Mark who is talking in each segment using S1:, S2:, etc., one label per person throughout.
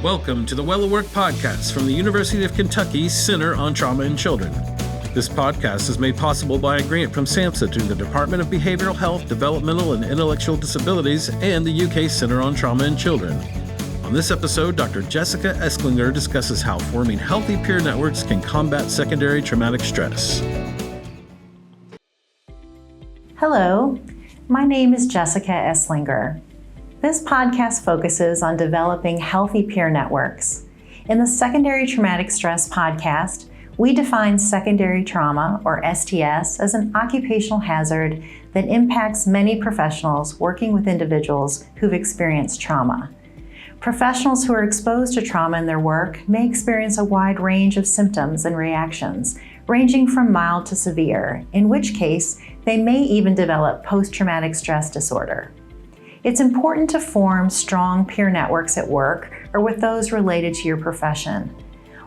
S1: Welcome to the Well at Work podcast from the University of Kentucky Center on Trauma in Children. This podcast is made possible by a grant from SAMHSA to the Department of Behavioral Health, Developmental and Intellectual Disabilities and the UK Center on Trauma in Children. On this episode, Dr. Jessica Eslinger discusses how forming healthy peer networks can combat secondary traumatic stress.
S2: Hello, my name is Jessica Eslinger. This podcast focuses on developing healthy peer networks. In the Secondary Traumatic Stress podcast, we define secondary trauma, or STS, as an occupational hazard that impacts many professionals working with individuals who've experienced trauma. Professionals who are exposed to trauma in their work may experience a wide range of symptoms and reactions, ranging from mild to severe, in which case they may even develop post-traumatic stress disorder. It's important to form strong peer networks at work or with those related to your profession.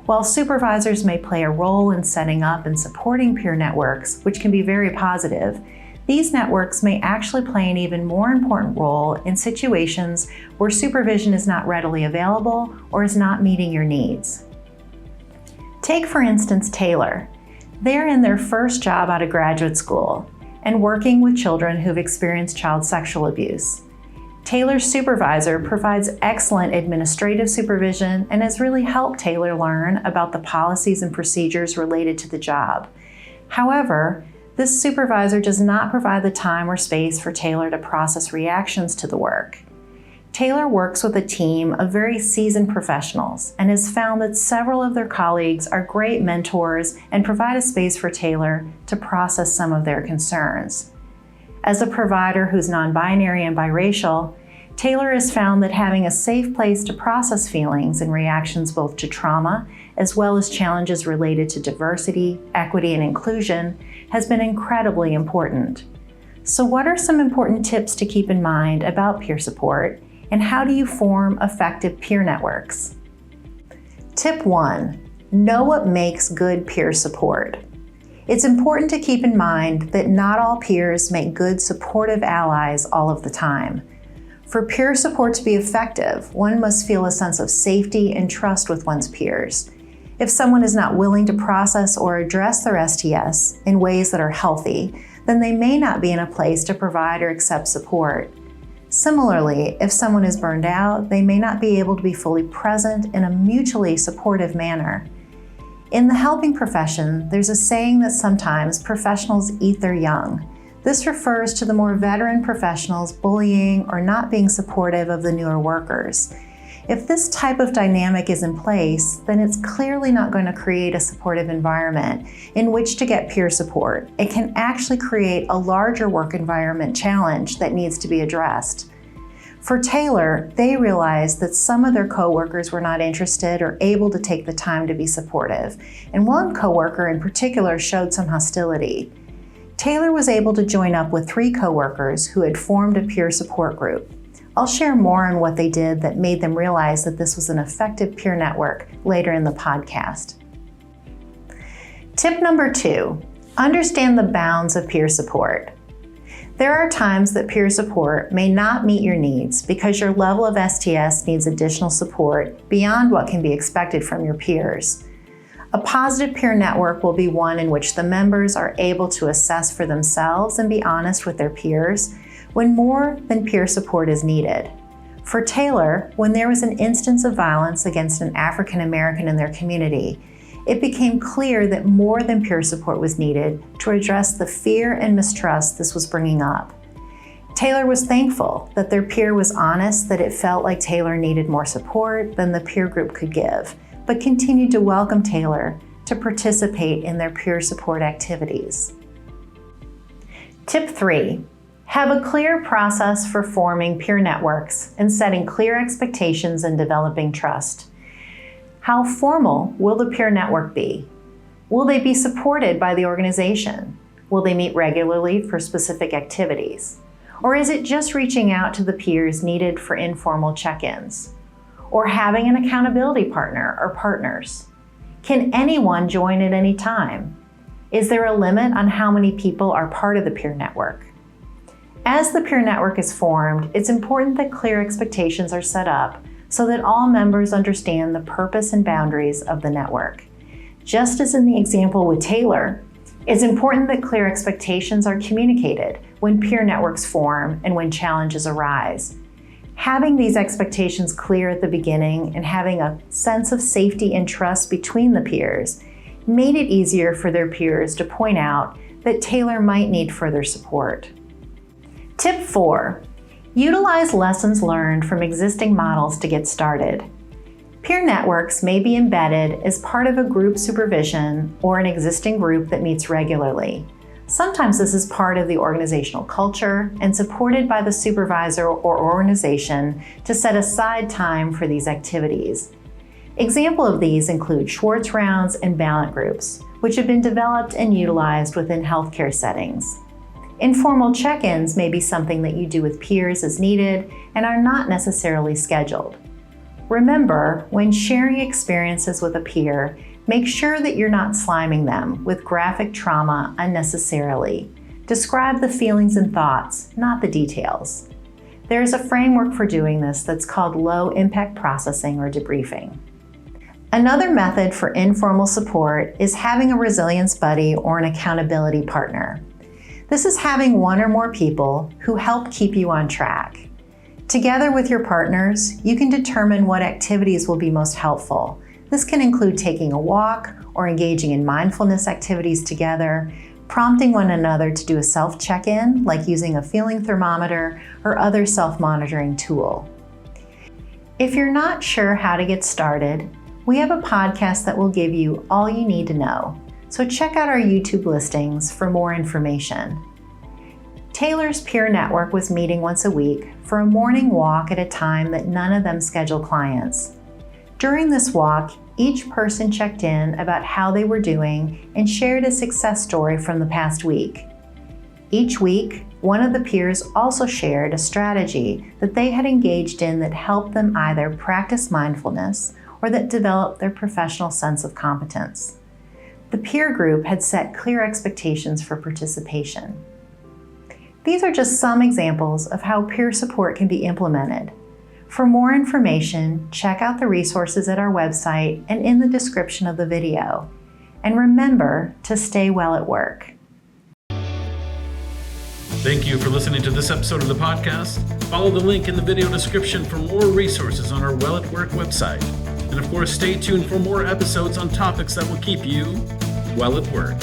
S2: While supervisors may play a role in setting up and supporting peer networks, which can be very positive, these networks may actually play an even more important role in situations where supervision is not readily available or is not meeting your needs. Take, for instance, Taylor. They're in their first job out of graduate school and working with children who've experienced child sexual abuse. Taylor's supervisor provides excellent administrative supervision and has really helped Taylor learn about the policies and procedures related to the job. However, this supervisor does not provide the time or space for Taylor to process reactions to the work. Taylor works with a team of very seasoned professionals and has found that several of their colleagues are great mentors and provide a space for Taylor to process some of their concerns. As a provider who's non-binary and biracial, Taylor has found that having a safe place to process feelings and reactions both to trauma as well as challenges related to diversity, equity, and inclusion has been incredibly important. So what are some important tips to keep in mind about peer support, and how do you form effective peer networks? Tip 1, know what makes good peer support. It's important to keep in mind that not all peers make good supportive allies all of the time. For peer support to be effective, one must feel a sense of safety and trust with one's peers. If someone is not willing to process or address their STS in ways that are healthy, then they may not be in a place to provide or accept support. Similarly, if someone is burned out, they may not be able to be fully present in a mutually supportive manner. In the helping profession, there's a saying that sometimes professionals eat their young. This refers to the more veteran professionals bullying or not being supportive of the newer workers. If this type of dynamic is in place, then it's clearly not going to create a supportive environment in which to get peer support. It can actually create a larger work environment challenge that needs to be addressed. For Taylor, they realized that some of their coworkers were not interested or able to take the time to be supportive, and one coworker in particular showed some hostility. Taylor was able to join up with 3 coworkers who had formed a peer support group. I'll share more on what they did that made them realize that this was an effective peer network later in the podcast. Tip number 2, understand the bounds of peer support. There are times that peer support may not meet your needs because your level of STS needs additional support beyond what can be expected from your peers. A positive peer network will be one in which the members are able to assess for themselves and be honest with their peers when more than peer support is needed. For Taylor, when there was an instance of violence against an African American in their community, it became clear that more than peer support was needed to address the fear and mistrust this was bringing up. Taylor was thankful that their peer was honest that it felt like Taylor needed more support than the peer group could give, but continued to welcome Taylor to participate in their peer support activities. Tip 3, have a clear process for forming peer networks and setting clear expectations and developing trust. How formal will the peer network be? Will they be supported by the organization? Will they meet regularly for specific activities? Or is it just reaching out to the peers needed for informal check-ins? Or having an accountability partner or partners? Can anyone join at any time? Is there a limit on how many people are part of the peer network? As the peer network is formed, it's important that clear expectations are set up so that all members understand the purpose and boundaries of the network. Just as in the example with Taylor, it's important that clear expectations are communicated when peer networks form and when challenges arise. Having these expectations clear at the beginning and having a sense of safety and trust between the peers made it easier for their peers to point out that Taylor might need further support. Tip 4. Utilize lessons learned from existing models to get started. Peer networks may be embedded as part of a group supervision or an existing group that meets regularly. Sometimes this is part of the organizational culture and supported by the supervisor or organization to set aside time for these activities. Examples of these include Schwartz rounds and ballot groups, which have been developed and utilized within healthcare settings. Informal check-ins may be something that you do with peers as needed and are not necessarily scheduled. Remember, when sharing experiences with a peer, make sure that you're not sliming them with graphic trauma unnecessarily. Describe the feelings and thoughts, not the details. There is a framework for doing this that's called low-impact processing or debriefing. Another method for informal support is having a resilience buddy or an accountability partner. This is having one or more people who help keep you on track. Together with your partners, you can determine what activities will be most helpful. This can include taking a walk or engaging in mindfulness activities together, prompting one another to do a self-check-in, like using a feeling thermometer or other self-monitoring tool. If you're not sure how to get started, we have a podcast that will give you all you need to know, so check out our YouTube listings for more information. Taylor's peer network was meeting once a week for a morning walk at a time that none of them scheduled clients. During this walk, each person checked in about how they were doing and shared a success story from the past week. Each week, one of the peers also shared a strategy that they had engaged in that helped them either practice mindfulness or that developed their professional sense of competence. The peer group had set clear expectations for participation. These are just some examples of how peer support can be implemented. For more information, check out the resources at our website and in the description of the video. And remember to stay well at work.
S1: Thank you for listening to this episode of the podcast. Follow the link in the video description for more resources on our Well at Work website. And of course, stay tuned for more episodes on topics that will keep you well at work.